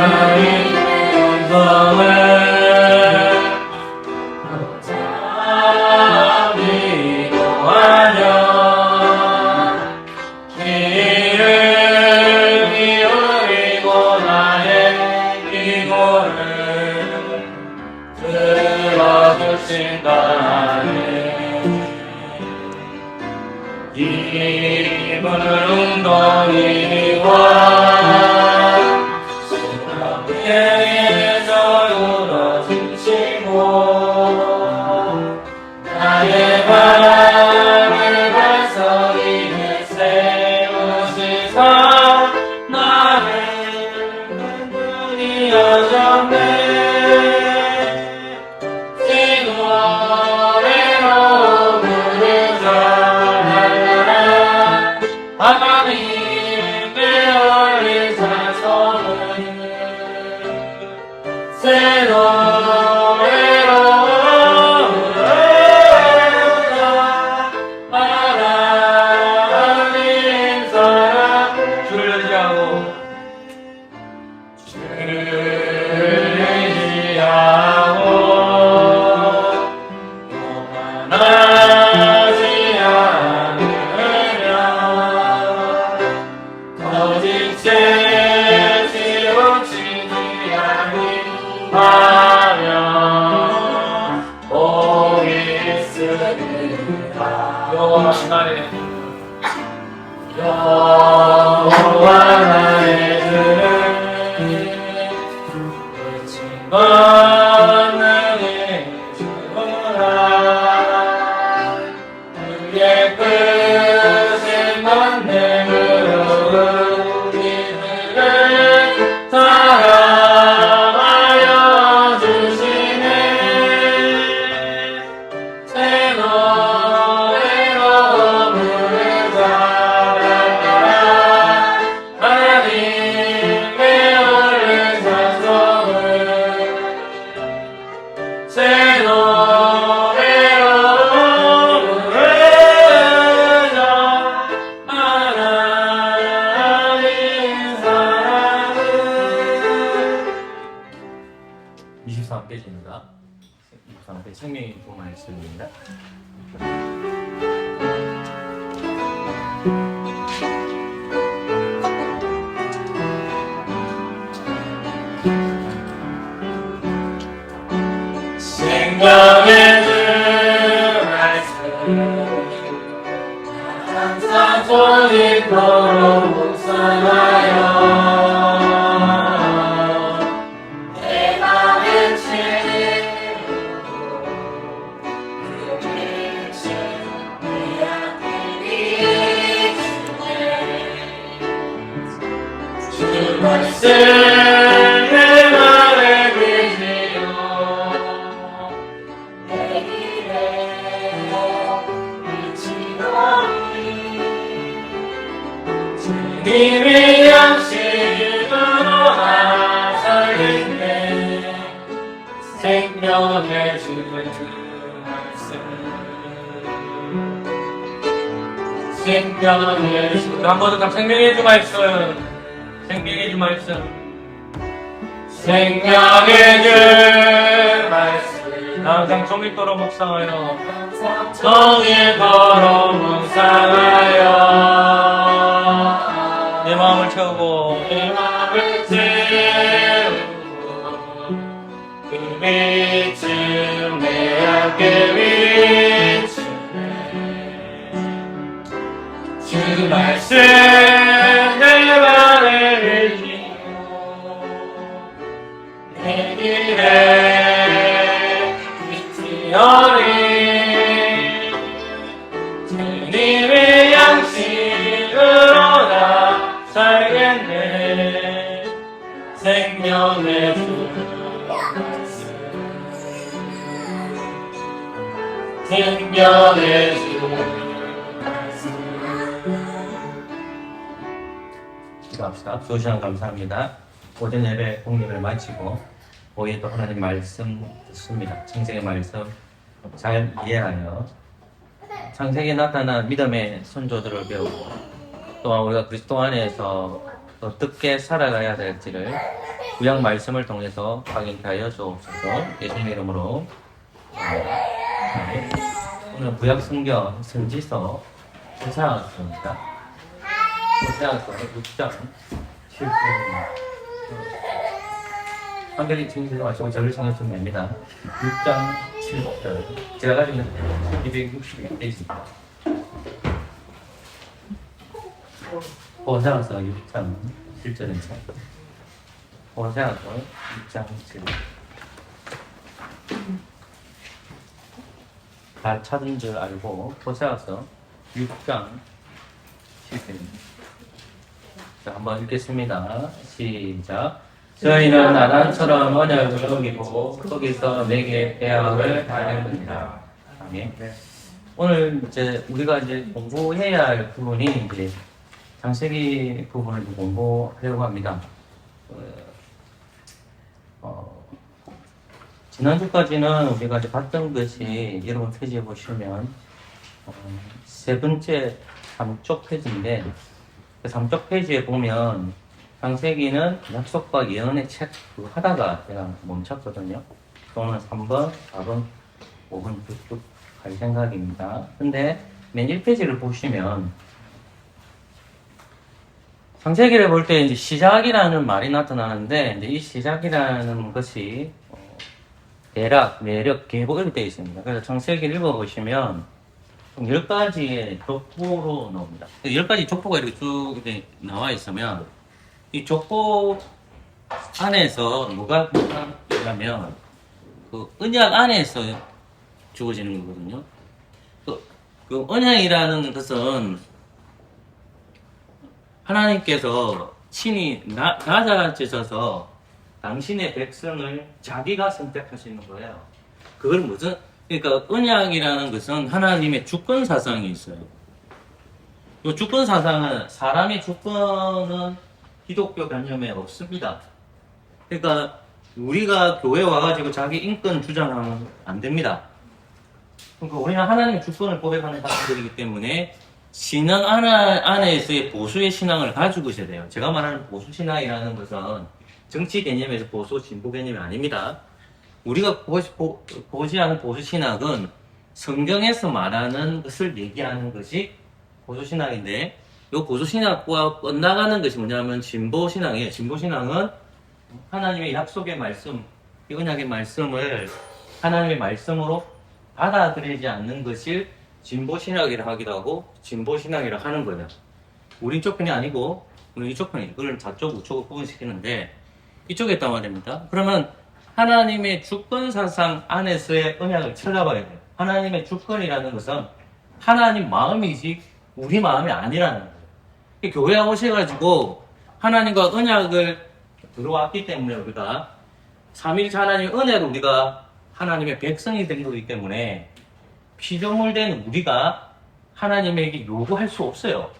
하나님의 음성을 기도하며 귀를 기울이고 나의 기도를 들어주신다네. 입을 웅덩이와 수렁에서 울어주시고 나의 발을 발서리에 세우시사 나를 눈이 여전해 노래로 부르자 하나님의 얼린 자손을 새 노래로 부르자 하나님 사랑 주를 의지하고 하지 않으며 거짓 지우치지 아니하며 복 있으리라. 여호와 나의 주를 의지 만능히 주라. 그의 크신 만능으로 우리들을 사랑하여 주시네. 새 노래로 부르자 하나님의 얼린 자손을 새 노래로 부르자 하나님 사랑을. 23페이지입니다. 23페이지 생명의 두 말씀입니다. 생명의 주 말씀 항상 손있도록 묵상하여 내 맘을 채우고 그 빛을 내 앞에 비추네. 주 말씀 내 맘에 비치요 내 길에 비치노니 주님의 양식으로 나 살겠네. 생명의 주 말씀 생명의 주 한 번 더 생명의 주 말씀 생명의 주 말씀 생명의 주 말씀 항상 정립도록 묵상하여 정립도록 묵상하여 내 마음을 채우고 내 마음을 채우고 그 빛을 내 앞에 비추네. 주 말씀 내 맘에 비치고 내 길에 비치어리 주님의 양식으로 나 살겠네. 생명의 주 생명의 주 기도합시다. 주 시간 감사합니다. 오전 예배 공립을 마치고 오후에 또 하나님 말씀 듣습니다. 창세기 말씀 잘 이해하여 창세기에 나타난 믿음의 선조들을 배우고 또한 우리가 그리스도 안에서 어떻게 살아가야 될지를 구약 말씀을 통해서 확인케 하여 주옵소서. 예수님 이름으로. 네. 오늘 구약 성경 선지서 호세아서입니다. 호세아서 6장 7절입니다. 한결이 증인되지 마시고 저를 청해주면 됩니다. 6장 7절. 제가 가지고 있는 261페이지입니다. 호세아서 6장 7절입니다. 호세아서 6장 7절. 다 찾은 줄 알고 호세아서 6장 7절입니다. 자, 한번 읽겠습니다. 시작. 저희는 나단처럼 언약을 어기고 거기서 내게 peak을 당했느니라. 아멘. 오늘 이제 우리가 이제 공부해야 할 부분이 이제 창세기 부분을 공부하려고 합니다. 지난주까지는 우리가 이제 봤던 것이 여러분 페이지에 보시면 세 번째 3쪽 페이지인데 그 3쪽 페이지에 보면 창세기는 약속과 예언의 책 하다가 제가 멈췄거든요. 또는 3번, 4번, 5번 쭉쭉 갈 생각입니다. 근데 맨 1페이지를 보시면 창세기를 볼 때 이제 시작이라는 말이 나타나는데 이제 이 시작이라는 것이 대락, 매력, 계보 이렇게 되어 있습니다. 그래서 창세기를 읽어보시면 10가지의 족보로 나옵니다. 10가지 족보가 이렇게 쭉 이렇게 나와 있으면 이 족보 안에서 뭐가 있냐면 그 언약 안에서 주어지는 거거든요. 그 언약이라는 것은 하나님께서 친히 낮아지셔서 당신의 백성을 자기가 선택하시는 거예요. 그걸 무슨, 그러니까 언약이라는 것은 하나님의 주권 사상이 있어요. 이 주권 사상은, 사람의 주권은 기독교 개념에 없습니다. 그러니까 우리가 교회 와가지고 자기 인권 주장하면 안 됩니다. 그러니까 우리는 하나님의 주권을 고백하는 사람들이기 때문에 신앙 안에서의 보수의 신앙을 가지고 있어야 돼요. 제가 말하는 보수 신앙이라는 것은 정치 개념에서 보수, 진보 개념이 아닙니다. 우리가 보시하는 보수 신학은 성경에서 말하는 것을 얘기하는 것이 보수 신학인데, 이 보수 신학과 엇나가는 것이 뭐냐면 진보 신앙이에요. 진보 신앙은 하나님의 약속의 말씀, 이 언약의 말씀을 하나님의 말씀으로 받아들이지 않는 것을 진보 신학이라 하기도 하고 진보 신학이라 하는 거예요. 우리 이쪽 편이 아니고 우리 이쪽 편이, 그걸 좌쪽 우쪽으로 구분시키는데 이쪽에 있단 말입니다. 그러면 하나님의 주권 사상 안에서의 언약을 찾아봐야 돼요. 하나님의 주권이라는 것은 하나님 마음이지 우리 마음이 아니라는 거예요. 교회에 오셔가지고 하나님과 언약을 들어왔기 때문에 우리가 삼위일체 하나님의 은혜로 우리가 하나님의 백성이 된 거기 때문에 피조물된 우리가 하나님에게 요구할 수 없어요.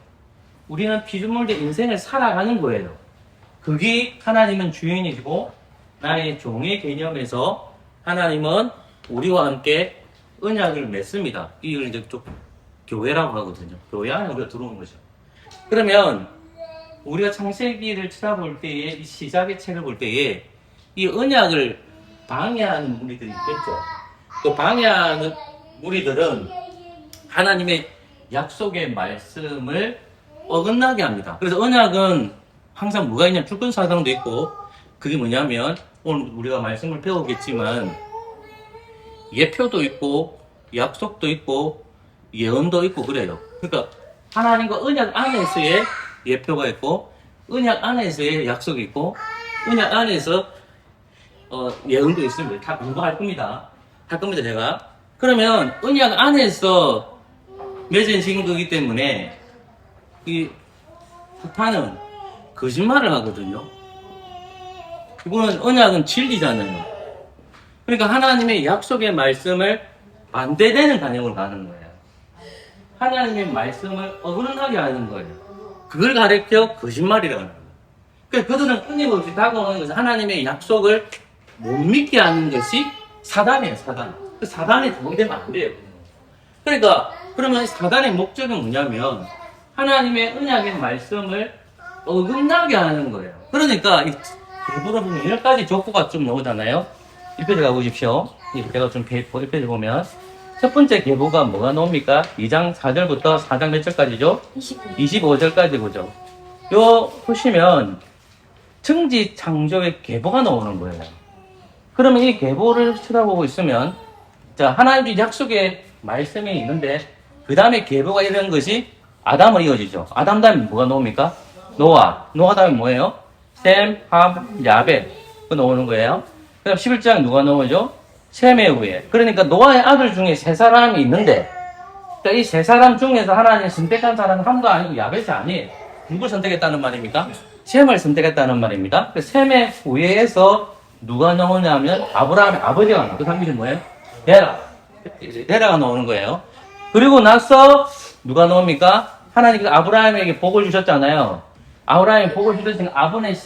우리는 피조물된 인생을 살아가는 거예요. 그게 하나님은 주인이고 나의 종의 개념에서 하나님은 우리와 함께 언약을 맺습니다. 이걸 이제 좀 교회라고 하거든요. 교회 안에 우리가 들어오는 거죠. 그러면 우리가 창세기를 찾아볼 때에, 이 시작의 책을 볼 때에 이 언약을 방해하는 무리들이 있겠죠. 그 방해하는 무리들은 하나님의 약속의 말씀을 어긋나게 합니다. 그래서 언약은 항상 뭐가 있냐면 주권 사상도 있고, 그게 뭐냐면 오늘 우리가 말씀을 배우겠지만 예표도 있고 약속도 있고 예언도 있고 그래요. 그러니까 하나님과 언약 안에서의 예표가 있고 언약 안에서의 약속이 있고 언약 안에서 예언도 있습니다. 다 공부할 겁니다. 할 겁니다, 제가. 그러면 언약 안에서 맺어진 거기 때문에 이 사탄은 거짓말을 하거든요. 이거는 언약은 진리잖아요. 그러니까 하나님의 약속의 말씀을 반대되는 관념을 가는 거예요. 하나님의 말씀을 어긋나게 하는 거예요. 그걸 가리켜 거짓말이라고 하는 거예요. 그러니까 그들은 끊임없이 다가오는 것은 하나님의 약속을 못 믿게 하는 것이 사단이에요, 사단. 그 사단에 동의되면 안 돼요. 그러니까, 그러면 사단의 목적은 뭐냐면, 하나님의 언약의 말씀을 어긋나게 하는 거예요. 그러니까 이 계보를 보면 10가지 족보가 좀 나오잖아요. 1페이지 가보십시오. 제가 좀 1페이지 보면 첫 번째 계보가 뭐가 나옵니까? 2장 4절부터 4장 몇 절까지죠? 25절까지 보죠. 요 보시면 청지 창조의 계보가 나오는 거예요. 그러면 이 계보를 쳐다보고 있으면 자 하나님의 약속의 말씀이 있는데 그 다음에 계보가 이런 것이 아담을 이어지죠. 아담 다음에 뭐가 나옵니까? 노아 다음에 뭐예요? 셈, 함, 야벳 그 나오는 거예요. 그 다음 11장 누가 나오죠? 셈의 후에. 그러니까 노아의 아들 중에 세 사람이 있는데 이 세 사람 중에서 하나님 선택한 사람은 함도 아니고 야벳이 아니에요. 누굴 선택했다는 말입니까? 셈을 선택했다는 말입니다. 그 셈의 후예에서 누가 나오냐면 아브라함의 아버지가 나와요. 그 사람이 뭐예요? 데라가 나오는 거예요. 그리고 나서 누가 나옵니까? 하나님께서 아브라함에게 복을 주셨잖아요. 아브라함이 복을 주셨으니까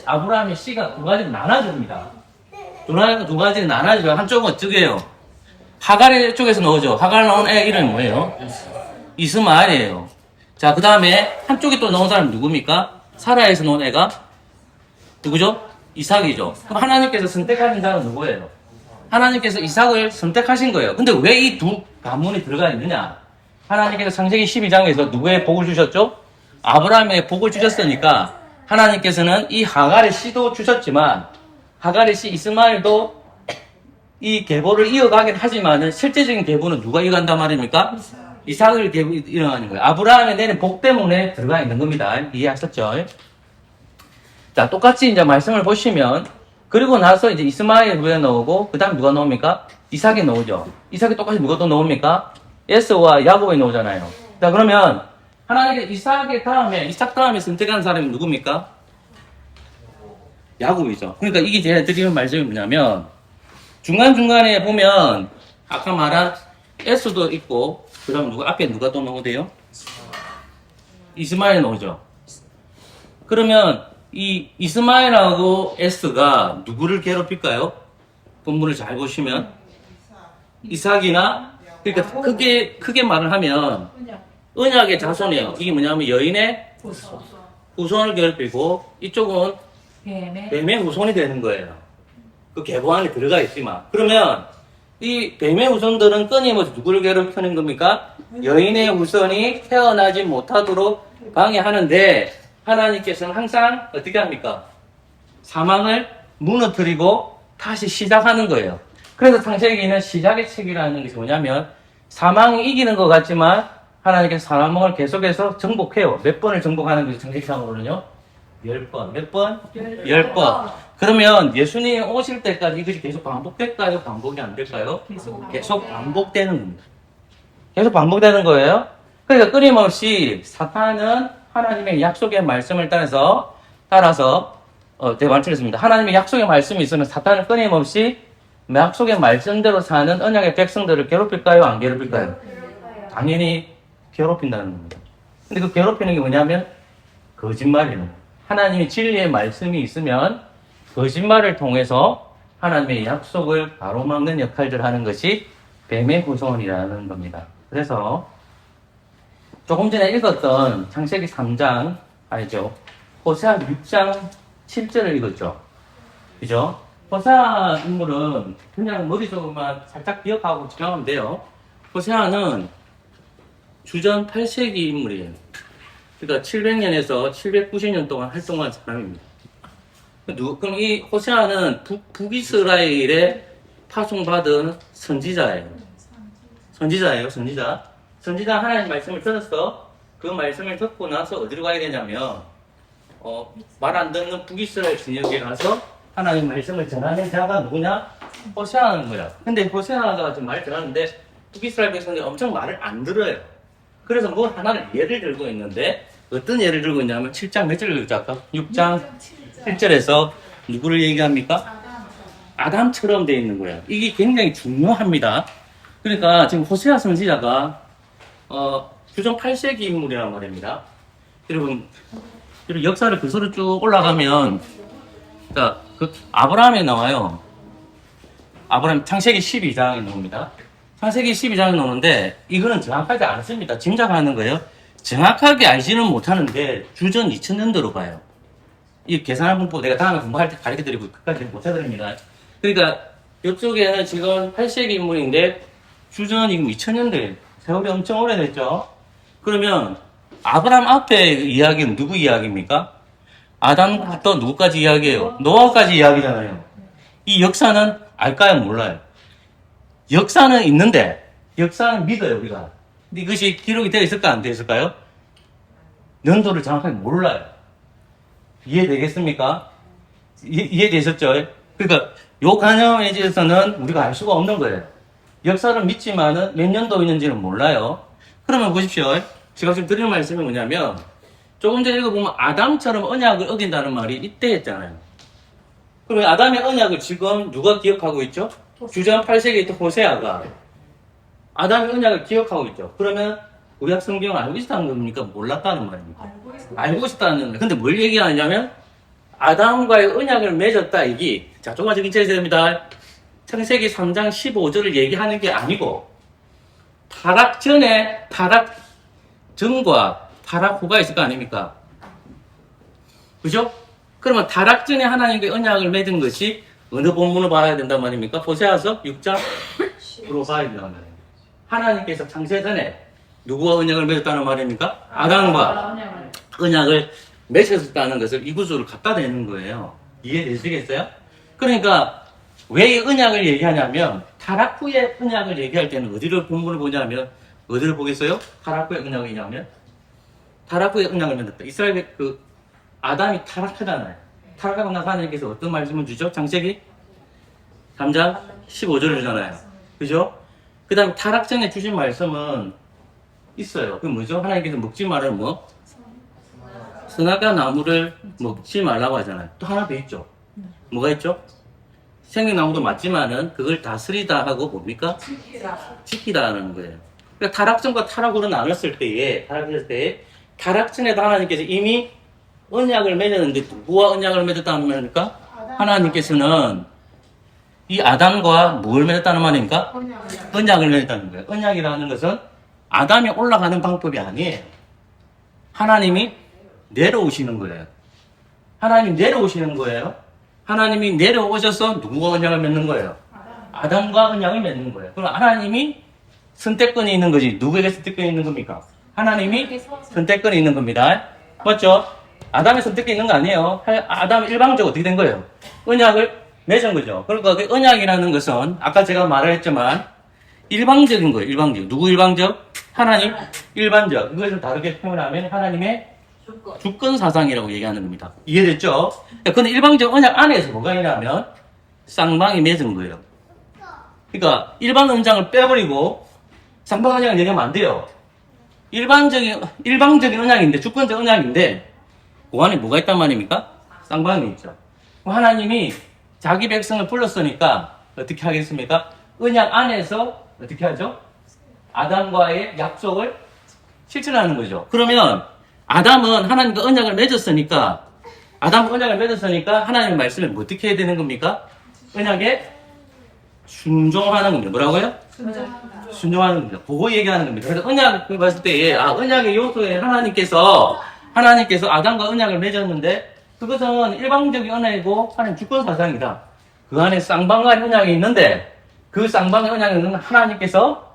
아브라함의 씨가 두 가지로 나눠집니다. 두 가지로 나눠져요. 한쪽은 어떻게요? 하갈 쪽에서 나오죠. 하갈 나온 애 이름이 뭐예요? 이스마엘이에요. 자, 그 다음에 한쪽에 또 나온 사람은 누굽니까? 사라에서 나온 애가 누구죠? 이삭이죠. 그럼 하나님께서 선택하신 자는 누구예요? 하나님께서 이삭을 선택하신 거예요. 근데 왜 이 두 가문이 들어가 있느냐? 하나님께서 창세기 12장에서 누구의 복을 주셨죠? 아브라함의 복을 주셨으니까 하나님께서는 이 하갈의 씨도 주셨지만 하갈의 씨 이스마엘도 이 계보를 이어가긴 하지만 실제적인 계보는 누가 이어간단 말입니까? 이삭을 계보 이어가는 거예요. 아브라함의 내는 복 때문에 들어가 있는 겁니다. 이해하셨죠? 자, 똑같이 이제 말씀을 보시면 그리고 나서 이제 이스마엘 후에 나오고 그 다음 누가 나옵니까? 이삭이 나오죠. 이삭이 똑같이 누가 또 나옵니까? 에서와 야곱이 나오잖아요. 자, 그러면 하나님께 이삭 다음에 선택한 사람이 누굽니까? 야곱이죠. 그러니까 이게 제가 드리는 말씀이 뭐냐면 중간중간에 보면 아까 말한 에서도 있고 그 다음 앞에 누가 또 나오대요? 이스마엘 나오죠. 그러면 이 이스마엘하고 에스가 누구를 괴롭힐까요? 본문을 잘 보시면 이삭이나 그러니까 크게 말을 하면 언약의 자손이에요. 이게 뭐냐면 여인의 후손을 괴롭히고 이쪽은 뱀의 후손이 되는 거예요. 그 계보 안에 들어가 있지만 그러면 이 뱀의 후손들은 끊임없이 누구를 괴롭히는 겁니까? 여인의 후손이 태어나지 못하도록 방해하는데 하나님께서는 항상 어떻게 합니까? 사망을 무너뜨리고 다시 시작하는 거예요. 그래서 창세기는 시작의 책이라는 것이 뭐냐면 사망이 이기는 것 같지만 하나님께서 사망을 계속해서 정복해요. 몇 번을 정복하는 것이 창세기상으로는요? 10번. 몇 번? 10번. 그러면 예수님 오실 때까지 이것이 계속 반복될까요? 반복이 안 될까요? 계속 반복되는 겁니다. 계속 반복되는 거예요. 그러니까 끊임없이 사탄은 하나님의 약속의 말씀을 따라서 제가 말씀드렸습니다. 하나님의 약속의 말씀이 있으면 사탄은 끊임없이 약속의 말씀대로 사는 언약의 백성들을 괴롭힐까요? 안 괴롭힐까요? 당연히 괴롭힌다는 겁니다. 근데 그 괴롭히는 게 뭐냐면 거짓말이에요. 하나님의 진리의 말씀이 있으면 거짓말을 통해서 하나님의 약속을 가로막는 역할들을 하는 것이 뱀의 후손이라는 겁니다. 그래서 조금 전에 읽었던 창세기 3장 알죠? 호세아 6장 7절을 읽었죠. 그죠? 호세아 인물은 그냥 머릿속으로만 살짝 기억하고 지나가면 돼요. 호세아는 주전 8세기 인물이에요. 그러니까 700년에서 790년 동안 활동한 사람입니다. 그럼 이 호세아는 북이스라엘에 파송받은 선지자예요. 선지자 하나님 말씀을 들었어. 그 말씀을 듣고 나서 어디로 가야 되냐면 말 안 듣는 북이스라엘 지역에 가서 하나님 말씀을 전하는 자가 누구냐? 호세아는 거야. 근데 호세아가 지금 말 전하는데 북이스라엘 백성들이 엄청 말을 안 들어요. 그래서 뭐 하나를 예를 들고 있는데 어떤 예를 들고 있냐면 7장 몇 절을 읽었죠? 아까? 6장 7절에서 누구를 얘기합니까? 아담처럼 되어 있는 거예요. 이게 굉장히 중요합니다. 그러니까 지금 호세아 선지자가 주전 8세기 인물이란 말입니다. 여러분 역사를 그서로 쭉 올라가면 그러니까 그 아브라함에 나와요. 아브라함 창세기 12장에 나옵니다. 창세기 12장에 나오는데 이거는 정확하지 않습니다. 짐작하는 거예요. 정확하게 알지는 못하는데 주전 2000년도로 봐요. 이 계산한 분법 내가 다음에 공부할 때 가르쳐드리고 끝까지 못해드립니다. 그러니까 이쪽에는 지금 8세기 인물인데 주전 지금 2000년대 세월이 엄청 오래됐죠. 그러면 아브라함 앞에 이야기는 누구 이야기입니까? 아담부터 누구까지 이야기해요? 노아까지 이야기잖아요. 이 역사는 알까요? 몰라요? 역사는 있는데 역사는 믿어요 우리가. 근데 이것이 기록이 되어 있을까 안 되어 있을까요? 연도를 정확하게 몰라요. 이해되겠습니까? 이해되셨죠? 그러니까 요 개념에 대해서는 우리가 알 수가 없는 거예요. 역사를 믿지만은 몇 년도 있는지는 몰라요. 그러면 보십시오. 제가 지금 드리는 말씀이 뭐냐면 조금 전에 읽어보면 아담처럼 언약을 어긴다는 말이 이때 했잖아요. 그러면 아담의 언약을 지금 누가 기억하고 있죠? 주전 8세기에 있던 호세아가 아담의 언약을 기억하고 있죠. 그러면 구약 성경을 알고 있었다는 겁니까? 몰랐다는 말입니까? 알고 있었다는 겁니다. 근데 뭘 얘기하냐면 아담과의 언약을 맺었다 이기. 자, 조금만 정리해야 됩니다. 창세기 3장 15절을 얘기하는 게 아니고 타락 전에 타락 전과 타락 후가 있을 거 아닙니까? 그죠? 그러면 타락 전에 하나님과 언약을 맺은 것이 어느 본문을 봐야 된단 말입니까? 호세아서 6장으로 봐야 된단 말입니다. 하나님께서 창세 전에 누구와 언약을 맺었다는 말입니까? 아담과 언약을 맺었다는 것을 이 구조를 갖다 대는 거예요. 이해되시겠어요? 그러니까 왜 이 언약을 얘기하냐면 타락 후의 언약을 얘기할 때는 어디를 본문을 보냐면 어디를 보겠어요? 타락 후의 언약을 얘기하면 타락 후의 언약을 맺었다. 이스라엘 아담이 타락하잖아요. 타락하고 나서 하나님께서 어떤 말씀을 주죠? 창세기 3장 15절을 주잖아요. 그죠? 그 다음에 타락 전에 주신 말씀은 있어요. 그게 뭐죠? 하나님께서 먹지 말을 뭐? 선악과 나무를 먹지 말라고 하잖아요. 또 하나 더 있죠. 뭐가 있죠? 생명나무도 맞지만은 그걸 다스리다 하고 뭡니까? 지키다라는 거예요. 그러니까 타락전과 타락으로 나눴을 때에 타락전에도 하나님께서 이미 언약을 맺었는데 누구와 언약을 맺었다는 말입니까? 하나님께서는 이 아담과 뭘 맺었다는 말입니까? 언약을 맺었다는 거예요. 언약이라는 것은 아담이 올라가는 방법이 아니에요. 하나님이 내려오시는 거예요. 하나님이 내려오시는 거예요. 하나님이 내려오셔서 누구와 언약을 맺는 거예요? 아담과 언약을 맺는 거예요. 그럼 하나님이 선택권이 있는 거지. 누구에게 선택권이 있는 겁니까? 하나님이 선택권이 있는 겁니다. 맞죠? 아담의 선택권이 있는 거 아니에요. 아담 일방적으로 어떻게 된 거예요? 언약을 맺은 거죠. 그러니까 그 언약이라는 것은 아까 제가 말했지만 일방적인 거예요. 일방적. 누구 일방적? 하나님 일반적. 이걸 좀 다르게 표현하면 하나님의 주권 사상이라고 얘기하는 겁니다. 이해됐죠? 근데 일방적 언약 안에서 뭐가 있냐면 쌍방이 맺은 거예요. 그러니까 일반 언약을 빼버리고 쌍방 언약을 얘기하면 안 돼요. 일방적인 언약인데 주권적 언약인데 그 안에 뭐가 있단 말입니까? 쌍방이 있죠. 하나님이 자기 백성을 불렀으니까 어떻게 하겠습니까? 언약 안에서 어떻게 하죠? 아담과의 약속을 실천하는 거죠. 그러면 아담은 하나님과 언약을 맺었으니까 하나님의 말씀을 어떻게 해야 되는 겁니까? 언약에 순종하는 겁니다. 뭐라고요? 순종하는 겁니다. 그거 얘기하는 겁니다. 그래서 언약을 봤을 때 언약의 요소에 하나님께서 아담과 언약을 맺었는데 그것은 일방적인 언약이고 하나님 주권 사상이다. 그 안에 쌍방간의 언약이 있는데 그 쌍방의 언약은 하나님께서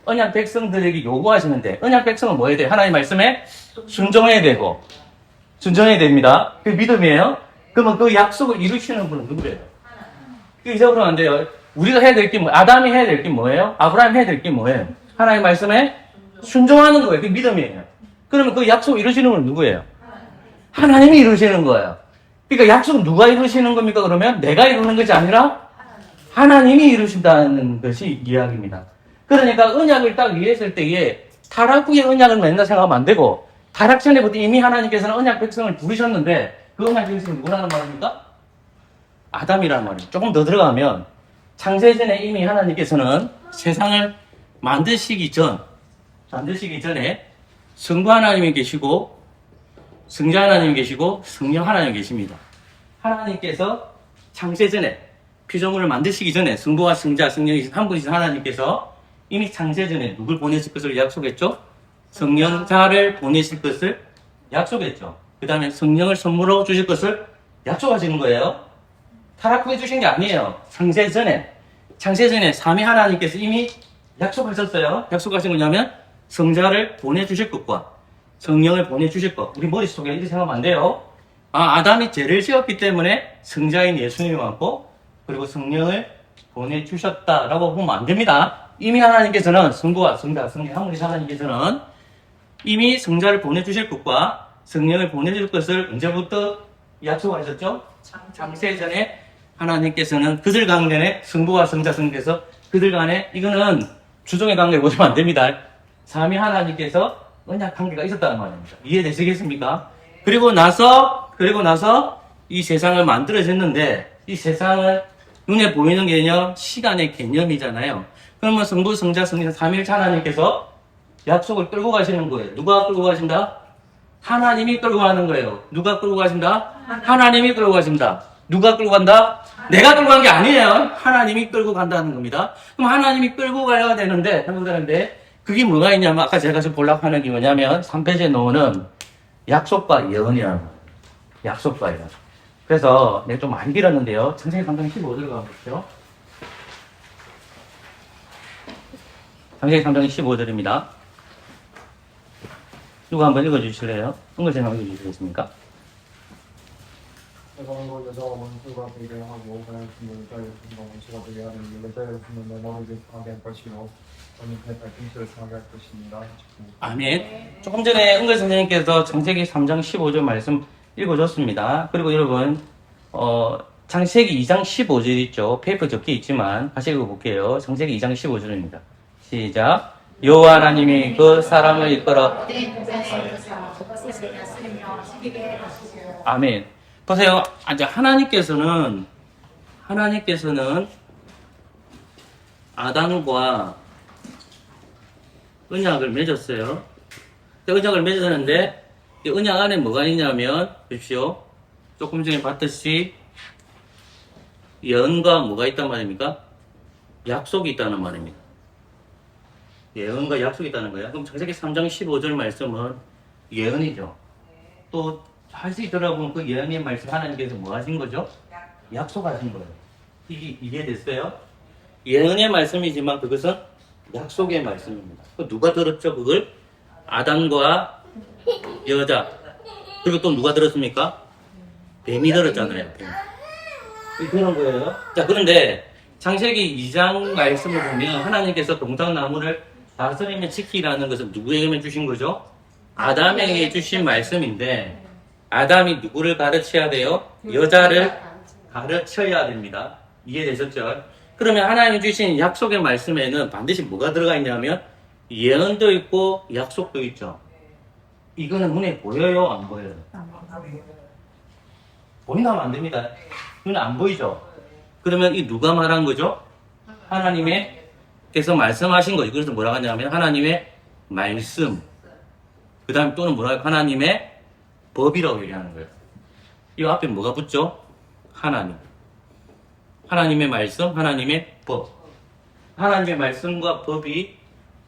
언약 백성들에게 요구하시는데 언약 백성은 뭐 해야 돼요? 하나님 말씀에 순종해야 됩니다. 그게 믿음이에요. 그러면 그 약속을 이루시는 분은 누구예요? 그 잊어버리면 안 돼요. 우리가 해야 될 게 아담이 해야 될 게 뭐예요? 아브라함이 해야 될 게 뭐예요? 하나님 말씀에 순종하는 거예요. 그게 믿음이에요. 그러면 그 약속을 이루시는 분은 누구예요? 하나님이 이루시는 거예요. 그러니까 약속은 누가 이루시는 겁니까? 그러면 내가 이루는 것이 아니라 하나님이 이루신다는 것이 이야기입니다. 그러니까 언약을 딱 이해했을 때에 타락 후에 언약을 맺는다 생각하면 안 되고 타락 전에부터 이미 하나님께서는 언약 백성을 부르셨는데 그 언약 백성이 누구라는 말입니까? 아담이라는 말이에요. 조금 더 들어가면 창세전에 이미 하나님께서는 세상을 만드시기 전에 성부 하나님이 계시고 성자 하나님이 계시고 성령 하나님이 계십니다. 하나님께서 창세전에 피조물을 만드시기 전에 성부와 성자 성령이 한 분이신 하나님께서 이미 창세전에 누굴 보내실 것을 약속했죠? 성령자를 보내실 것을 약속했죠. 그 다음에 성령을 선물로 주실 것을 약속하시는 거예요. 타락후에 주신 게 아니에요. 창세전에 삼위 하나님께서 이미 약속하셨어요. 약속하신 거냐면 성자를 보내주실 것과 성령을 보내주실 것. 우리 머릿속에 이렇게 생각하면 안 돼요. 아담이 죄를 지었기 때문에 성자인 예수님이 왔고 그리고 성령을 보내주셨다라고 보면 안 됩니다. 이미 하나님께서는 성부와 성자, 성령 한 분이신 하나님께서는 이미 성자를 보내주실 것과 성령을 보내줄 것을 언제부터 약속하셨죠? 창세전에 하나님께서는 그들 간에 성부와 성자 성께서 그들 간에 이거는 주종의 관계 보시면 안 됩니다. 삼위 하나님께서 언약 관계가 있었다는 말입니다. 이해되시겠습니까? 그리고 나서 이 세상을 만들어졌는데 이 세상은 눈에 보이는 개념, 시간의 개념이잖아요. 그러면 성부, 성자, 성령, 삼위일체 하나님께서 약속을 끌고 가시는 거예요. 누가 끌고 가신다? 하나님이 끌고 가는 거예요. 누가 끌고 가신다? 하나님이 끌고 가신다. 누가 끌고 간다? 내가 끌고 간 게 아니에요. 하나님이 끌고 간다는 겁니다. 그럼 하나님이 끌고 가야 되는데, 그게 뭐가 있냐면, 아까 제가 지금 보려고 하는 게 뭐냐면, 3페이지에 놓는 약속과 예언이라는 거예요. 약속과 예언. 그래서, 내가 좀 많이 길었는데요. 창세기 3장 15절로 가보시죠. 창세기 3장 15절입니다. 누가 한번 읽어주실래요? 은글쌤 한번 읽어주시겠습니까? 여자와 여자와 원수가 되게 하고 하여금 여자의 분과 원수가 되게 하는 여자의 분은 너희를 상하게 할 것이요 너는 그의 발등실을 상하게 할 것입니다. 아멘. 조금 전에 은글 선생님께서 창세기 3장 15절 말씀 읽어줬습니다. 그리고 여러분 창세기 2장 15절 있죠. 페이퍼 적혀 있지만 다시 읽어볼게요. 창세기 2장 15절입니다. 시작. 여호와 하나님이 그 사람을 이끌어 아멘. 보세요. 이제 하나님께서는 아담과 언약을 맺었어요. 언약을 맺었는데 이 언약 안에 뭐가 있냐면 보십시오. 조금 전에 봤듯이 예언과 뭐가 있단 말입니까? 약속이 있다는 말입니다. 예언과 약속이 있다는 거예요. 그럼 창세기 3장 15절 말씀은 예언이죠. 또 할 수 있더라고는 그 예언의 말씀 하나님께서 뭐 하신 거죠? 약속하신 거예요. 이게 이해됐어요? 예언의 말씀이지만 그것은 약속의 말씀입니다. 누가 들었죠? 그걸? 아담과 여자. 그리고 또 누가 들었습니까? 뱀이 들었잖아요. 뱀. 그런 거예요. 자, 그런데 창세기 2장 말씀을 보면 하나님께서 동작나무를 다스리며 지키라는 것은 누구에게만 주신 거죠? 아담에게 주신 말씀인데 아담이 누구를 가르쳐야 돼요? 여자를 가르쳐야 됩니다. 이해되셨죠? 그러면 하나님이 주신 약속의 말씀에는 반드시 뭐가 들어가 있냐면 예언도 있고 약속도 있죠. 이거는 눈에 보여요? 안 보여요? 보인다면 안 됩니다. 눈에 안 보이죠? 그러면 이 누가 말한 거죠? 하나님께서 말씀하신 거죠. 그래서 뭐라고 하냐면 하나님의 말씀 그 다음 또는 뭐라고 하나님의 법이라고 얘기하는 거예요. 이 앞에 뭐가 붙죠? 하나님. 하나님의 말씀, 하나님의 법. 하나님의 말씀과 법이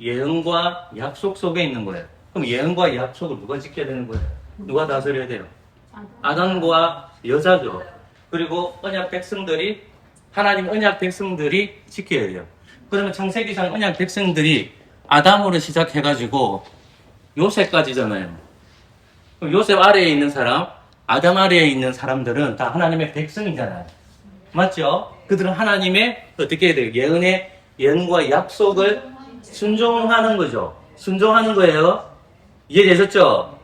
예언과 약속 속에 있는 거예요. 그럼 예언과 약속을 누가 지켜야 되는 거예요? 누가 다스려야 돼요? 아담과 여자죠. 그리고 언약 백성들이 하나님 언약 백성들이 지켜야 돼요. 그러면 창세기상 언약 백성들이 아담으로 시작해가지고 요셉까지잖아요. 요셉 아래에 있는 사람, 아담 아래에 있는 사람들은 다 하나님의 백성이잖아요. 맞죠? 그들은 하나님의 어떻게 해야 돼요? 예언의 예언과 약속을 순종하는 거죠. 순종하는 거예요. 이해되셨죠?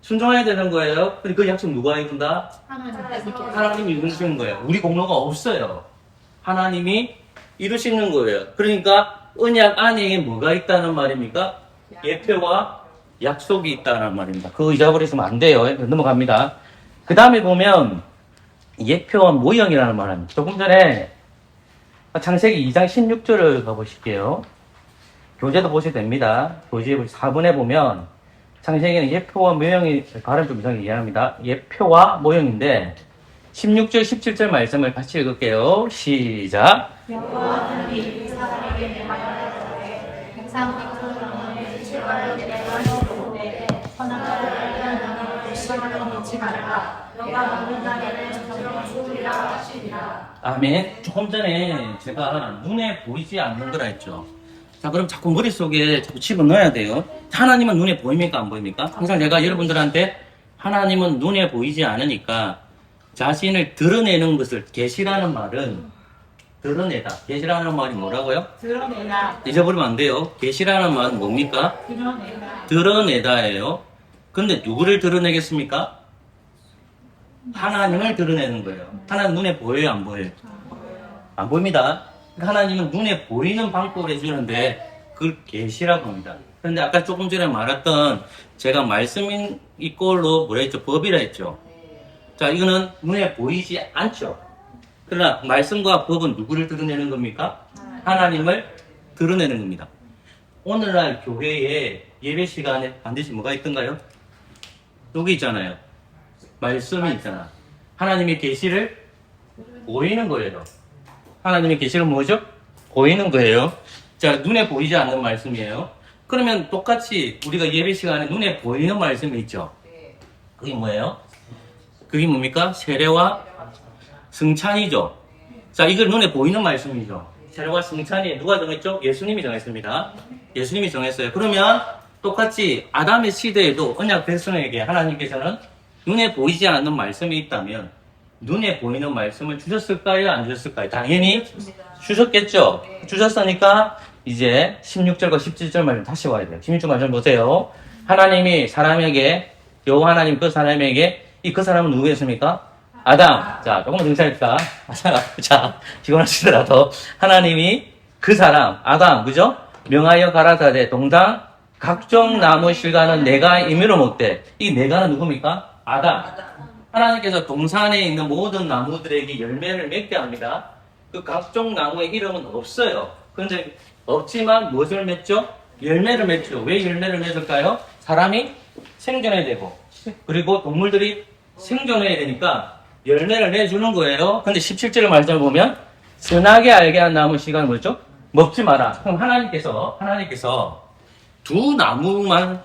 순종해야 되는 거예요. 그 약속 누가 이룬다? 하나님이 이루시는 거예요. 우리 공로가 없어요. 하나님이 이루시는 거예요. 그러니까 언약 안에 뭐가 있다는 말입니까? 예표와 약속이 있다는 말입니다. 그거 잊어버리시면 안 돼요. 넘어갑니다. 그 다음에 보면 예표와 모형이라는 말입니다. 조금 전에 창세기 2장 16절을 가보실게요. 교재도 보셔도 됩니다. 교재 4번에 보면 창세기는 예표와 모형이 발음 좀 이상하게 이해합니다. 예표와 모형인데 16절 17절 말씀을 같이 읽을게요. 시작. 여호와는 이 사람에게 말하되 먹지 말라. 너가 먹는 날에는 정령 죽으리라 하시니라. 아멘. 조금 전에 제가 눈에 보이지 않는 거라 했죠. 자, 그럼 자꾸 머릿속에 자꾸 집어넣어야 돼요. 하나님은 눈에 보입니까? 안 보입니까? 항상 제가 여러분들한테 하나님은 눈에 보이지 않으니까 자신을 드러내는 것을 계시라는 말은 드러내다. 계시라는 말이 뭐라고요? 드러내라. 잊어버리면 안 돼요. 계시라는 말은 뭡니까? 드러내라. 드러내다예요. 근데 누구를 드러내겠습니까? 하나님을 드러내는 거예요. 하나님 눈에 보여요? 안 보여요? 안 보입니다. 하나님은 눈에 보이는 방법을 해주는데 그걸 계시라고 합니다. 그런데 아까 조금 전에 말했던 제가 말씀인 이꼴로 뭐라 했죠? 법이라 했죠. 자, 이거는 눈에 보이지 않죠. 그러나 말씀과 법은 누구를 드러내는 겁니까? 하나님을 드러내는 겁니다. 오늘날 교회에 예배 시간에 반드시 뭐가 있던가요? 여기 있잖아요. 말씀이 있잖아. 하나님의 계시를 보이는 거예요. 하나님의 계시를 뭐죠? 보이는 거예요. 자, 눈에 보이지 않는 말씀이에요. 그러면 똑같이 우리가 예배 시간에 눈에 보이는 말씀이 있죠. 그게 뭐예요? 그게 뭡니까? 세례와 승찬이죠. 자, 이걸 눈에 보이는 말씀이죠. 세례와 승찬이 누가 정했죠? 예수님이 정했습니다. 예수님이 정했어요. 그러면 똑같이 아담의 시대에도 언약 백성에게 하나님께서는 눈에 보이지 않는 말씀이 있다면 눈에 보이는 말씀을 주셨을까요? 안 주셨을까요? 당연히 주셨겠죠. 주셨으니까 이제 16절과 17절 말씀 다시 와야 돼요. 16절 말씀 보세요. 하나님이 사람에게 여호와 하나님 그 사람에게 그 사람은 누구였습니까? 아담. 자, 조금만 등차입시다. 자, 피곤하시더라도 하나님이 그 사람 아담 그죠? 명하여 가라사대 동당 각종 나무 실과는 내가 임의로 먹되 이 내가는 누굽니까? 아담. 하나님께서 동산에 있는 모든 나무들에게 열매를 맺게 합니다. 그 각종 나무의 이름은 없어요. 그런데 없지만 무엇을 맺죠? 열매를 맺죠. 왜 열매를 맺을까요? 사람이 생존해야 되고 그리고 동물들이 생존해야 되니까 열매를 내주는 거예요. 근데 17절의 말씀을 보면 선하게 알게 한 나무 시간 뭐죠? 먹지 마라. 그럼 하나님께서 두 나무만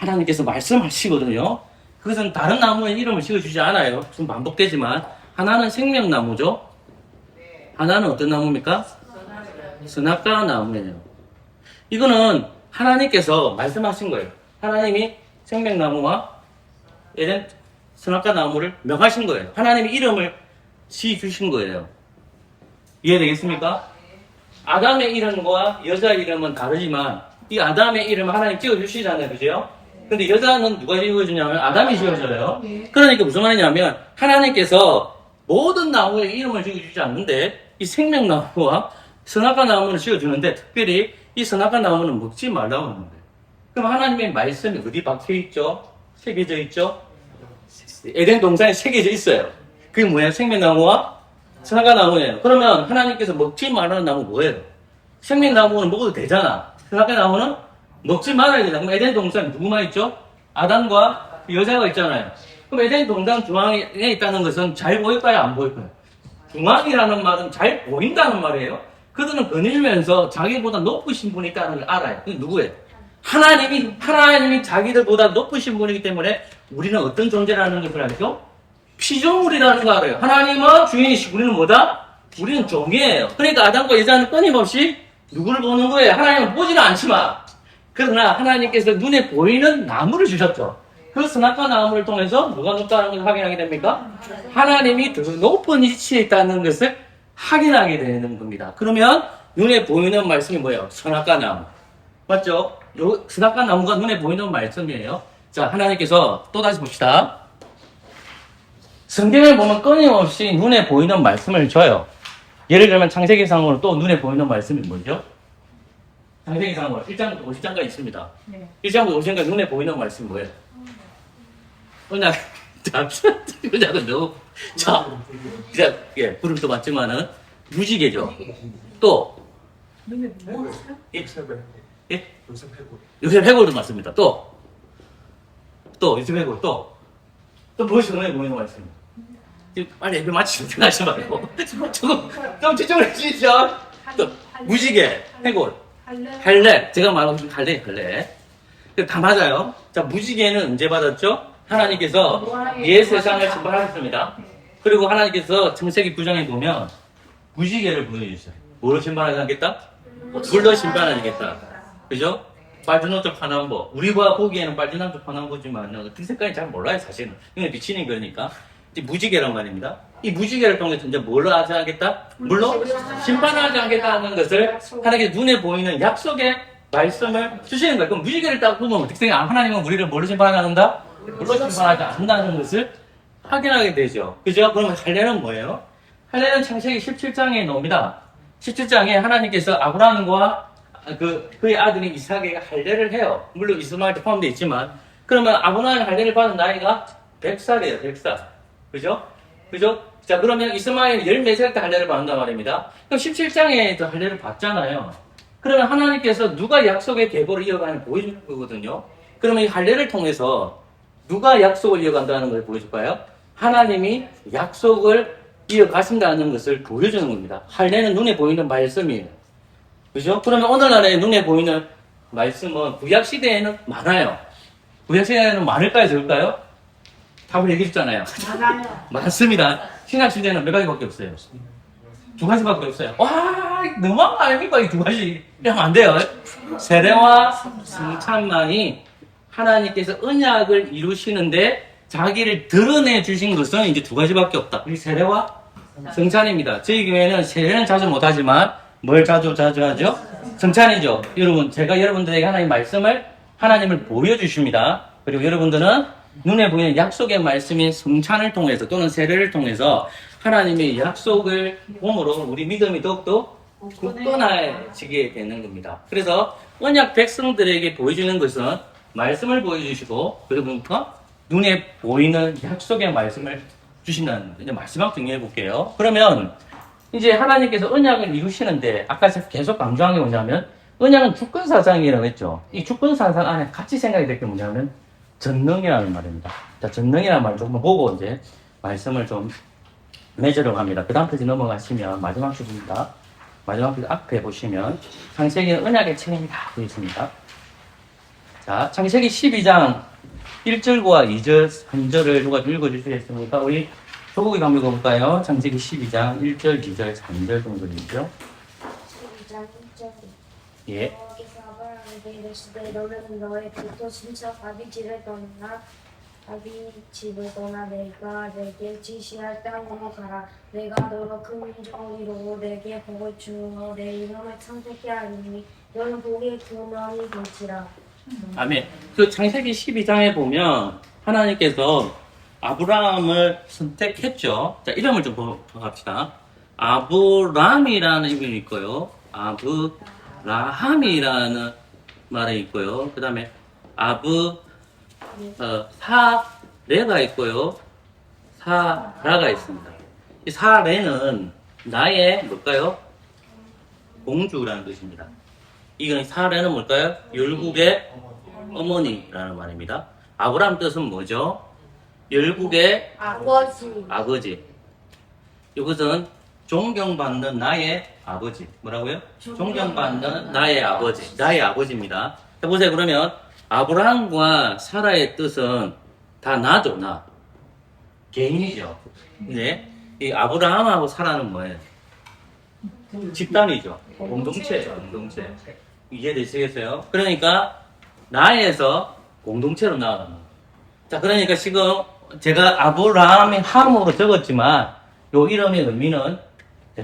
하나님께서 말씀하시거든요. 그것은 다른 나무의 이름을 지어주지 않아요. 좀 반복되지만 하나는 생명나무죠. 하나는 어떤 나무입니까? 선악과 나무예요. 이거는 하나님께서 말씀하신 거예요. 하나님이 생명나무와 에덴 선악과 나무를 명하신 거예요. 하나님이 이름을 지어주신 거예요. 이해되겠습니까? 아담의 이름과 여자 이름은 다르지만 이 아담의 이름을 하나님 지어주시잖아요. 그죠? 근데 여자는 누가 지어주냐면 아담이 지어줘요. 그러니까 무슨 말이냐면 하나님께서 모든 나무의 이름을 지어주지 않는데 이 생명나무와 선악과 나무는 지어주는데 특별히 이 선악과 나무는 먹지 말라고 하는 거예요. 그럼 하나님의 말씀이 어디 박혀있죠? 새겨져 있죠? 에덴 동산에 새겨져 있어요. 그게 뭐예요? 생명나무와 선악과 나무예요. 그러면 하나님께서 먹지 말라는 나무 뭐예요? 생명나무는 먹어도 되잖아. 선악과 나무는 먹지 말아야 되잖아. 그럼 에덴 동산에 누구만 있죠? 아담과 여자가 있잖아요. 그럼 에덴 동산 중앙에 있다는 것은 잘 보일까요? 안 보일까요? 중앙이라는 말은 잘 보인다는 말이에요. 그들은 거닐면서 자기보다 높으신 분이 있다는 걸 알아요. 그게 누구예요? 하나님이 자기들보다 높으신 분이기 때문에 우리는 어떤 존재라는 것을 알죠? 피조물이라는 걸 알아요. 하나님은 주인이시고 우리는 뭐다? 우리는 종이에요. 그러니까 아담과 여자는 끊임없이 누구를 보는 거예요? 하나님은 보지는 않지만 그러나 하나님께서 눈에 보이는 나무를 주셨죠. 그 선악과 나무를 통해서 누가 높다는 것을 확인하게 됩니까? 하나님이 더 높은 위치에 있다는 것을 확인하게 되는 겁니다. 그러면 눈에 보이는 말씀이 뭐예요? 선악과 나무. 맞죠? 요 선악과 나무가 눈에 보이는 말씀이에요. 자, 하나님께서 또 다시 봅시다. 성경을 보면 끊임없이 눈에 보이는 말씀을 줘요. 예를 들면 창세기상으로 또 눈에 보이는 말씀이 뭐죠? 창세기상으로 1장부터 50장까지 있습니다. 네. 1장부터 50장까지 눈에 보이는 말씀이 뭐예요? 그냥 그냥 너무 자, 예, 부름도 맞지만은 무지개죠. 또 예? 예? 요셉 해골도 맞습니다. 또 요셉 해골 또 무엇이 눈에 보이는 말씀입니다. 빨리 예배 마치시면 생각하지 말고 좀 집중을 해주시죠. 또 무지개, 해골, 할례 제가 말한 할례 다 맞아요. 자, 무지개는 언제 받았죠? 하나님께서 옛 세상을 심판하셨습니다. 그리고 하나님께서 창세기 9장에 보면 무지개를 보여주셨어요. 뭐로 심판하겠다? 불로 심판하겠다. 그죠? 빨주노초 파남보. 우리가 보기에는 빨주노초 파남보지만 어떤 색깔이 잘 몰라요, 사실은. 이건 비치는 거니까. 이제 무지개란 말입니다. 이 무지개를 통해서 이제 뭘로 하지 않겠다? 물로 심판하지 않겠다는 것을 하나님께 눈에 보이는 약속의 말씀을 주시는 거예요. 그럼 무지개를 딱 보면 어떻게 생각해요? 하나님은 우리를 뭘로 심판한다? 물로 심판하지 않는다는 것을 확인하게 되죠. 그죠? 그러면 할례는 뭐예요? 할례는 창세기 17장에 나옵니다. 17장에 하나님께서 아브라함과 그의 아들인 이삭에게 할례를 해요. 물론 이스마엘도 포함되어 있지만, 그러면 아브라함이 할례를 받은 나이가 100살이에요, 100살. 그죠? 그죠? 자, 그러면 이스마엘이 14살 때 할례를 받는단 말입니다. 그럼 17장에도 할례를 받잖아요. 그러면 하나님께서 누가 약속의 계보를 이어가는 보여주는 거거든요. 그러면 이 할례를 통해서 누가 약속을 이어간다는 걸 보여줄까요? 하나님이 약속을 이어가신다는 것을 보여주는 겁니다. 할례는 눈에 보이는 말씀이에요. 그죠? 그러면 오늘날에 눈에 보이는 말씀은 구약시대에는 많아요. 구약시대에는 많을까요? 적을까요? 답을 얘기해 줬잖아요. 맞아요. 많습니다. 신약시대는 몇 가지밖에 없어요. 두 가지밖에 없어요. 와, 너무한 거 아닙니까? 이 두 가지. 이러면 안 돼요. 세례와 승찬만이 하나님께서 언약을 이루시는데 자기를 드러내 주신 것은 이제 두 가지밖에 없다. 이 세례와 승찬입니다. 저희 교회는 세례는 자주 못하지만 뭘 자주 하죠? 승찬이죠. 여러분, 제가 여러분들에게 하나님 말씀을 하나님을 보여주십니다. 그리고 여러분들은 눈에 보이는 약속의 말씀인 승찬을 통해서 또는 세례를 통해서 하나님의 약속을 봄으로 우리 믿음이 더욱더 굳건해지게 되는 겁니다. 그래서 언약 백성들에게 보여주는 것은 말씀을 보여주시고, 그러니까 눈에 보이는 약속의 말씀을 주신다는 거예요. 이제 마지막 정리해 볼게요. 그러면 이제 하나님께서 언약을 이루시는데 아까 제가 계속 강조한 게 뭐냐면 언약은 주권사상이라고 했죠. 이 주권사상 안에 같이 생각이 될 게 뭐냐면 전능이라는 말입니다. 자, 전능이라는 말을 조금 보고 이제 말씀을 좀 맺으려고 합니다. 그 다음 페이지 넘어가시면 마지막 주입니다. 마지막 페이지 앞에 보시면 창세기는 언약의 책임이다 되어 있습니다. 자, 창세기 12장 1절과 2절, 3절을 누가 좀 읽어주시겠습니까? 우리 조국이 한번 읽어볼까요? 창세기 12장 1절, 2절, 3절 정도이죠. 12장 1절. 예. 여호와께서 아브라함에게 이르시되 너는 너의 부토 친척 아비 집을 떠나 아비 집을 떠나 내가 내게 지시할 땅으로 가라. 내가 너로 큰 민족을 이루고 내게 복을 주어 내 이름을 창대케 하리니 너는 복의 근원이 될지라. 아멘. 그 창세기 12장에 보면 하나님께서 아브라함을 선택했죠. 자, 이름을 좀 합시다. 아브람이라는 이름이 있고요. 아브라함이라는 말이 있고요. 그 다음에 사레가 있고요. 사라가 있습니다. 이 사레는 나의 뭘까요? 공주라는 뜻입니다. 이건 사례는 뭘까요? 열국의 어머니라는 말입니다. 아브라함 뜻은 뭐죠? 열국의 아버지. 이것은 존경받는 나의 아버지. 뭐라고요? 존경받는 나의 아버지. 나의 아버지입니다. 자, 보세요. 그러면 아브라함과 사라의 뜻은 다 나죠, 나. 개인이죠. 근데 이 아브라함하고 사라는 뭐예요? 집단이죠. 공동체죠, 공동체. 이해되시겠어요? 그러니까 나에서 공동체로 나아가는 거예요. 자, 그러니까 지금 제가 아브라함의 함으로 적었지만 요 이름의 의미는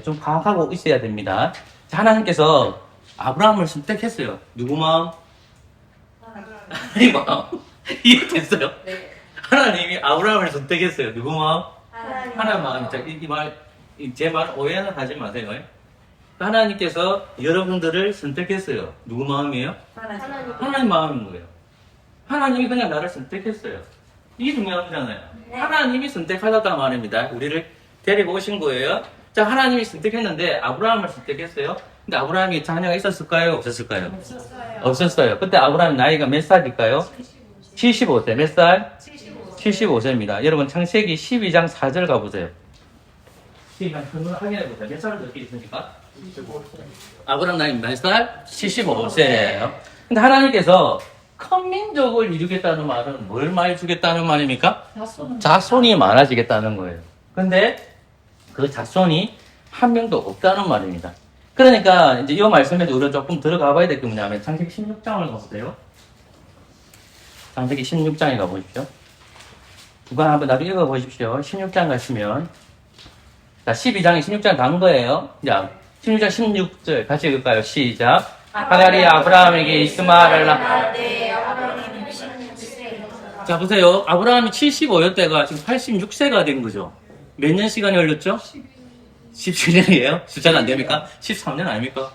좀 파악하고 있어야 됩니다. 자, 하나님께서 아브라함을 선택했어요. 누구 마음? 하나님 마음. 이해됐어요? 네. 하나님이 아브라함을 선택했어요. 누구 마음? 하나님 마음. 자, 제 말 오해는 하지 마세요. 하나님께서 여러분들을 선택했어요. 누구 마음이에요? 하나님 마음인 거예요. 하나님이 그냥 나를 선택했어요. 이게 중요한 거잖아요. 네. 하나님이 선택하셨단 말입니다. 우리를 데리고 오신 거예요. 자, 하나님이 선택했는데 아브라함을 선택했어요. 근데 아브라함이 자녀가 있었을까요? 없었을까요? 없었어요. 그때 아브라함 나이가 몇 살일까요? 75세. 몇 살? 75세입니다. 여러분 창세기 12장 4절 가보세요. 12장 확인해보세요. 몇 살을 적혀 있습니까? 아브라함 나이 몇 살? 75세예요. 근데 하나님께서 큰 민족을 이루겠다는 말은 뭘 많이 주겠다는 말입니까? 자손이 많아지겠다는 거예요. 근데 그 자손이 한 명도 없다는 말입니다. 그러니까 이제 이 말씀에도 우리가 조금 들어가 봐야 될 게 뭐냐면 창세기 16장을 가보세요. 창세기 16장에 가보십시오. 누가 한번 나도 읽어보십시오. 16장 가시면 자 12장에 16장 간 거예요. 자 16장 16절 같이 읽을까요? 시작. 하갈이 아브라함에게 이스마엘을 낳아. 자 보세요. 아브라함이 75년 때가 지금 86세가 된 거죠. 몇 년 시간이 걸렸죠? 17년이에요? 숫자가 안 됩니까? 13년 아닙니까?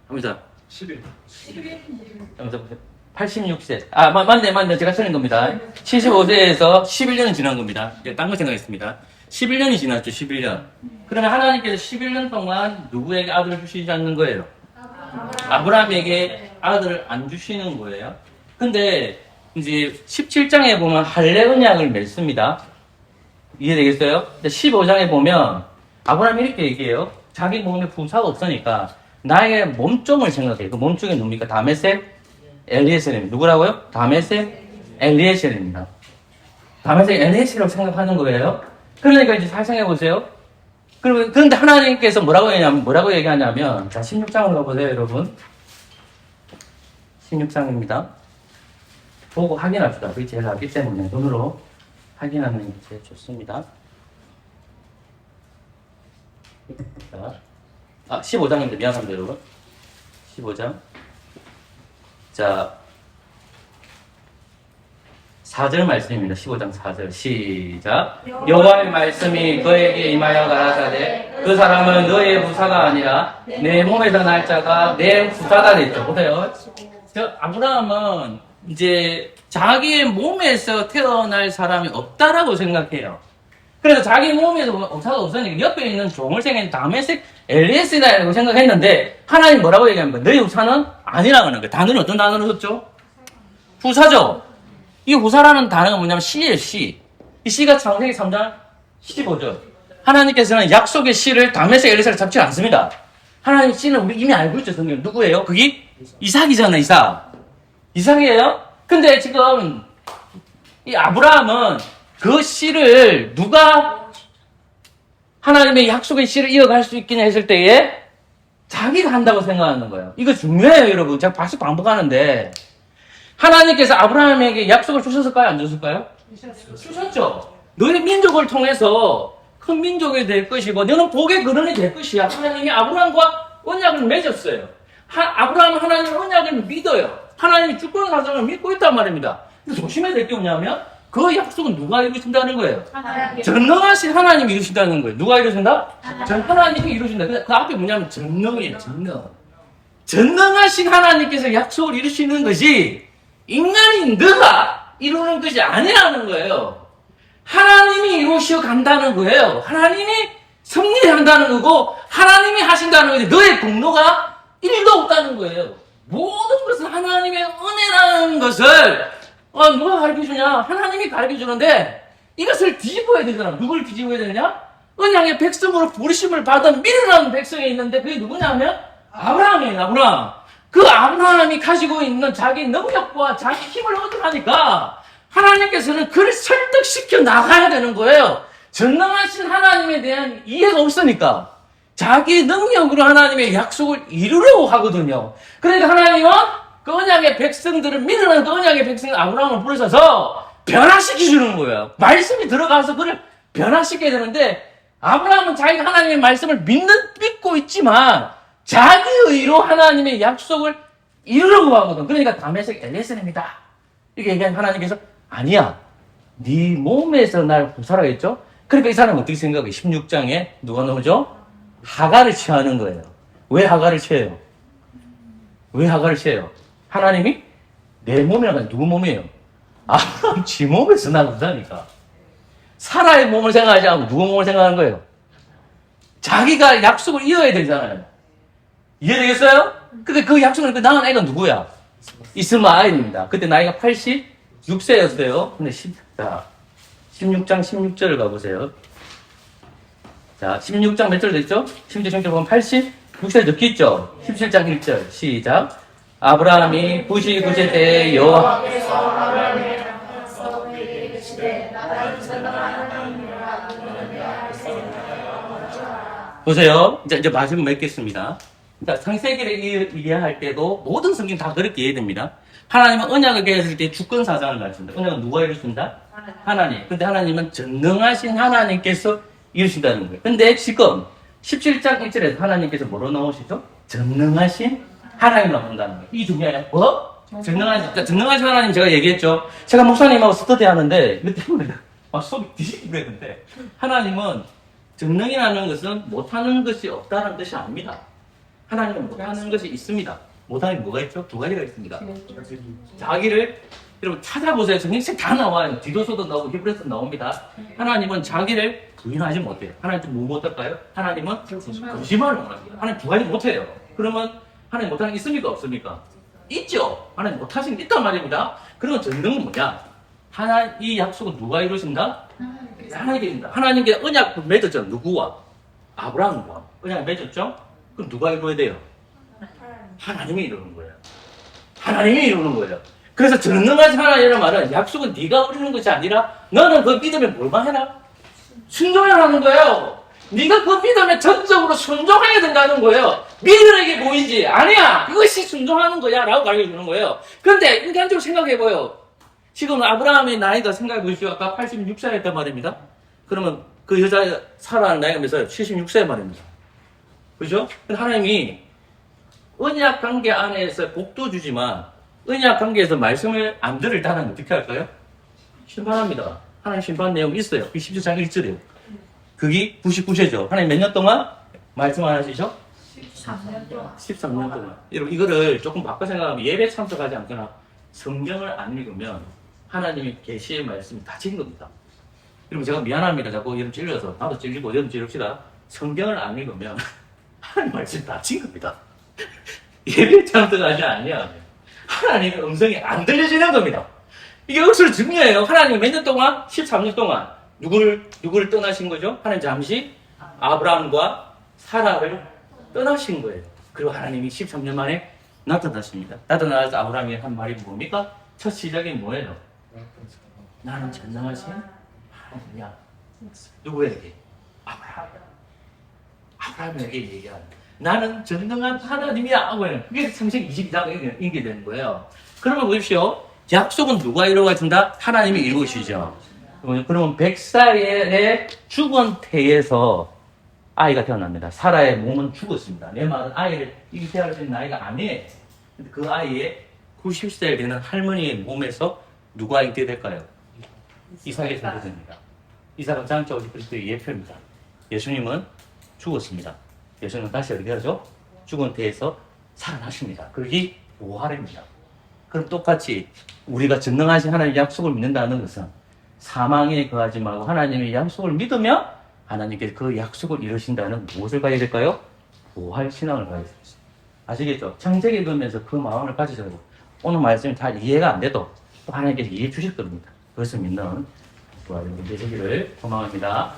합니다. 11. 86세. 아, 맞네. 제가 틀린 겁니다. 75세에서 11년이 지난 겁니다. 딴 거 생각했습니다. 11년이 지났죠, 11년. 그러면 하나님께서 11년 동안 누구에게 아들을 주시지 않는 거예요? 아브라함에게 아들을 안 주시는 거예요. 근데, 이제 17장에 보면 할례 언약을 맺습니다. 이해되겠어요? 15장에 보면 아브라함이 이렇게 얘기해요. 자기 몸에 부사가 없으니까 나의 몸종을 생각해요. 그 몸종이 누굽니까? 다메섹 엘리에셀입니다. 누구라고요? 다메섹 엘리에셀입니다. 다메섹 엘리에셀이라고 생각하는 거예요. 그러니까 이제 잘 생각해 보세요. 그런데 하나님께서 뭐라고 얘기하냐면, 자, 16장으로 가보세요, 여러분. 16장입니다. 보고 확인합시다. 그게 제일 낫기 때문에 눈으로 확인하는 게 제일 좋습니다. 자, 15장인데 미안합니다, 여러분. 15장. 자, 4절 말씀입니다. 15장 4절 시작. 여호와의 말씀이 그에게 임하여 가라사대 그 사람은 너의 부사가 아니라 내 몸에서 날 자가 내 부사다 됐죠. 보세요. 아브라함은 이제 자기의 몸에서 태어날 사람이 없다라고 생각해요. 그래서 자기 몸에서 부사가 없으니까 옆에 있는 종을 생긴 다메섹 엘리에스다라고 생각했는데 하나님 뭐라고 얘기합니까? 너의 부사는 아니라고 하는 거예요. 단어는 어떤 단어를 썼죠? 부사죠. 이 후사라는 단어가 뭐냐면 씨예요, 씨. 이 씨가 창세기 3장 15절. 하나님께서는 약속의 씨를 다메섹 엘리사를 잡지 않습니다. 하나님 씨는 우리 이미 알고 있죠, 성경. 누구예요? 그게 이삭이잖아요, 이삭. 이삭이에요? 근데 지금 이 아브라함은 그 씨를 누가 하나님의 약속의 씨를 이어갈 수 있겠냐 했을 때에 자기가 한다고 생각하는 거예요. 이거 중요해요, 여러분. 제가 다시 반복하는데 하나님께서 아브라함에게 약속을 주셨을까요? 안 주셨을까요? 주셨죠. 너희 민족을 통해서 큰 민족이 될 것이고 너는 복의 근원이 될 것이야. 하나님이 아브라함과 언약을 맺었어요. 아브라함은 하나님의 언약을 믿어요. 하나님이 주권 사정을 믿고 있단 말입니다. 근데 조심해야 될 게 뭐냐면 그 약속은 누가 이루신다는 거예요? 전능하신 하나님이 이루신다는 거예요. 누가 이루신다? 하나님이 이루신다. 그 앞에 뭐냐면 전능이에요. 전능하신 하나님께서 약속을 이루시는 것이 인간인 너가 이루는 것이 아니라는 거예요. 하나님이 이루시어 간다는 거예요. 하나님이 섭리한다는 거고 하나님이 하신다는 거지 너의 공로가 1도 없다는 거예요. 모든 것은 하나님의 은혜라는 것을 누가 가르쳐주냐? 하나님이 가르쳐주는데 이것을 뒤집어야 되잖아. 누굴 뒤집어야 되느냐? 언약의 백성으로 부르심을 받은 미련한 백성이 있는데 그게 누구냐면 아브라함이에요. 아브라함. 그 아브라함이 가지고 있는 자기 능력과 자기 힘을 얻으라니까 하나님께서는 그를 설득시켜 나가야 되는 거예요. 전능하신 하나님에 대한 이해가 없으니까 자기 능력으로 하나님의 약속을 이루려고 하거든요. 그러니까 하나님은 그 언약의 백성들을 믿는 그 언약의 백성 아브라함을 부르셔서 변화시켜주는 거예요. 말씀이 들어가서 그를 변화시켜야 되는데 아브라함은 자기가 하나님의 말씀을 믿고 있지만 자기 의로 하나님의 약속을 이루려고 하거든. 그러니까 다메섹 엘리에셀입니다. 이렇게 얘기하면 하나님께서 아니야. 네 몸에서 날 부사라 했죠. 그러니까 이 사람은 어떻게 생각해? 16장에 누가 나오죠? 하갈을 취하는 거예요. 왜 하갈을 취해요? 왜 하갈을 취해요? 하나님이 내 몸이라고 누구 몸이에요? 아브라함 지 몸에서 날 부사니까. 사라의 몸을 생각하지 않고 누구 몸을 생각하는 거예요? 자기가 약속을 이어야 되잖아요. 이해되겠어요? 근데 그 약속을 낳은 애가 누구야? 이스마엘입니다. 그때 나이가 86세였어요. 근데 16장 16절을 가보세요. 자, 16장 몇 절 됐죠? 16장 보면 86세 적혀있죠? 17장 1절 시작. 아브라함이 99세 때 여호와 보세요. 이제 마지막 맺겠습니다. 자, 창세기를 이해할 때도 모든 성경 다 그렇게 이해됩니다. 하나님은 언약을 깨었을 때 주권 사장을 가르친다. 언약은 누가 이루신다? 하나님. 근데 하나님은 전능하신 하나님께서 이루신다는 거예요. 근데 지금 17장 1절에서 하나님께서 뭐로 나오시죠? 전능하신 하나님 나온다는 거예요. 이 중요해요. 뭐? 전능하신 하나님 제가 얘기했죠. 제가 목사님하고 스터디 하는데 이것 때문에 막 속이 뒤집기 그랬는데 하나님은 전능이라는 것은 못하는 것이 없다는 뜻이 아닙니다. 하나님은 못하는 것이 있습니다. 못하는 게 뭐가 있죠? 두 가지가 있습니다. 자기를 여러분 찾아보세요. 성경책 다 나와요. 디도서도 나오고 히브리서도 나옵니다. 하나님은 자기를 부인하지 못해요. 하나님 좀 뭐 못할까요? 하나님은 거짓말을 못합니다. 하나님 두 가지 못해요. 그러면 하나님 못하는 게 있습니까? 없습니까? 있죠. 하나님 못하시는 게 있단 말입니다. 그러면 전능은 뭐냐? 이 약속은 누가 이루신다? 하나님께 이룬다. 하나님께 언약을 맺었죠. 누구와? 아브라함과 언약을 맺었죠. 그럼 누가 이루어야 돼요? 하나님이 이루는 거예요. 하나님이 이루는 거예요. 그래서 전능하신 하나님이라는 말은 약속은 네가 이루는 것이 아니라 너는 그 믿음에 뭘만 해라? 순종해야 하는 거예요. 네가 그 믿음에 전적으로 순종해야 된다는 거예요. 믿으에게 보이지? 아니야. 그것이 순종하는 거야. 라고 가르쳐주는 거예요. 그런데 인간적으로 생각해봐요. 지금 아브라함의 나이가 생각해보십시오. 아까 86세였단 말입니다. 그러면 그 여자 살아가는 나이가 몇 살? 76세 말입니다. 그죠? 하나님이 언약 관계 안에서 복도 주지만 언약 관계에서 말씀을 안 들을다면 어떻게 할까요? 심판합니다. 하나님 심판 내용 있어요. 17장 1절이에요. 그게 99세죠. 하나님 몇 년 동안 말씀 안 하시죠? 13년 동안. 13년 동안. 여러분 이거를 조금 바꿔 생각하면 예배 참석하지 않거나 성경을 안 읽으면 하나님의 계시의 말씀이 다친 겁니다. 여러분 제가 미안합니다. 자꾸 여러분 찔려서 나도 찔리고 여러분 찔립시다. 성경을 안 읽으면 하나님 말씀이 다친 겁니다. 예배 참석하지 않으면 하나님의 음성이 안 들려지는 겁니다. 이게 억수로 중요해요. 하나님이 몇 년 동안? 13년 동안 누구를 떠나신 거죠? 하나님 잠시 아브라함과 사라를 떠나신 거예요. 그리고 하나님이 13년 만에 나타나십니다. 나타나서 아브라함이 한 말이 뭡니까? 첫 시작이 뭐예요? 나는 전능하신 하나님이야. 누구에게? 아브라함에게 얘기하는. 나는 전능한 하나님이야 하고 해요. 그게 창세기 22장에 인게 되는 거예요. 그러면 보십시오. 약속은 누가 이루어진다? 하나님이 이루시죠. 그러면 100살에 죽은 태에서 아이가 태어납니다. 사라의 몸은 죽었습니다. 내 말은 아이를 잉태할 수 있는 아이가 아니에요. 근데 그 아이의 90세 되는 할머니의 몸에서 누가 잉태될까요? 이삭이 생겨집니다. 이삭은 장차 오실 그리스도의 예표입니다. 예수님은 죽었습니다. 예수님은 다시 어떻게 하죠? 죽은 태에서 살아나십니다. 그게 부활입니다. 그럼 똑같이 우리가 전능하신 하나님의 약속을 믿는다는 것은 사망에 거하지 말고 하나님의 약속을 믿으면 하나님께서 그 약속을 이루신다는 무엇을 가져야 될까요? 부활 신앙을 가져야 됩니다. 아시겠죠? 창세기 읽으면서 그 마음을 가지셔야 돼요. 오늘 말씀이 잘 이해가 안 돼도 또 하나님께서 이해해 주실 겁니다. 그것을 믿는 부활이 되시기를 소망합니다.